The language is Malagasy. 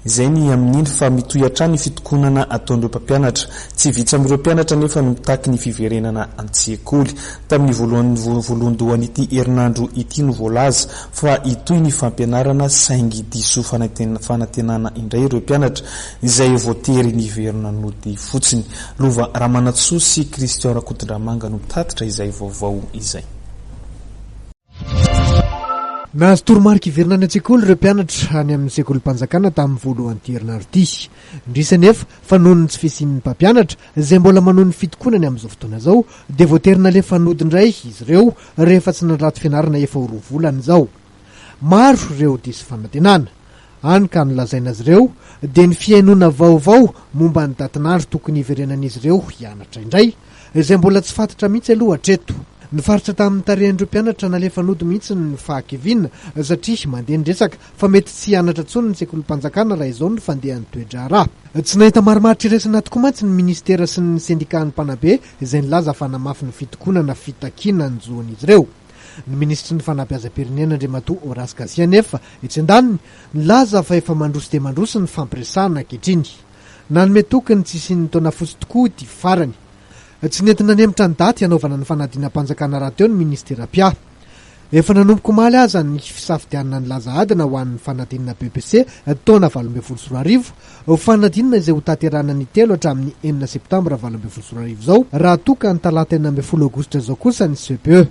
izay ny amin'iny fa mitoy hatrany ny fitokonana ataon'ireo mpampianatra. Tsy vitsy amin'ireo mpianatra nefa no mitaky ny fiverenana an-tsekoly. Tamin'ny voalohandohan' ity herinandro ity no voalaza fa itoy ny fampianarana saingy diso fanantenana indray ireo mpianatra izay voatery niverina nody fotsiny. Lova Ramanatsoa sy Kristian Rakotondramanga no mitatitra izay vaovao izay. Nahazo toromarika hiverina any an-tsekoly ireo mpianatra any amin'ny sekolim-panjakana tamin'ny voalohan'ity herinandro ity. Indrisy nefa fa noho ny tsy fisian'ny mpampianatra izay mbola manohy ny fitokonany amin'izao fotoana izao dia voatery nalefa nody indray izy ireo rehefa tsy nandrato fianarana efa ho roa volana izao. Maro ireo diso fanantenana. Any ka nolazaina azy ireo dia ny fiainona vaovao momba ny datin'andro tokony hiverenan'izy ireo hianatra indray izay mbola tsy fantatra mihitsy aloha hatreto. Ny faritra tamin'ny tarehan'ireo mpianatra nalefa nody mihitsy ny fahakiviana satria mandeha nidresaka fa mety tsy hianatra intsony ny sekolim-panjakana raha izao ny fandehan'ny toe-draharaha. Tsy nahita marimaritra iresana tokoa mantsy ny ministera sy ny sendika'ny mpanabe izay nilaza fa namafy ny fitokonana fitakiana anjohan'izy ireo. Ny ministry ny fanabeazam-pirenena Andriamatoa Horace Gazia nefa etsy an-daniny nilaza fa efa mandroso dia mandroso ny fampiresahana ankehitriny. Nanome tokony tsy isian'ny taona fotsy tokoa ity farany. Tsy nentina nemitra ny daty hanaovana ny fanadinam-panjakana raha teo ny ministera-pia. Efa nanomboka omaly aza ny fisafidianana ny laza adina ho an'ny fanadinana BBC taona 2024, fanadinana izay ho tanterahana ny 3 hatramin'ny 4 septambra 2024 izao raha toa ka ny talata 8 Aogositra izao kosa ny CPE.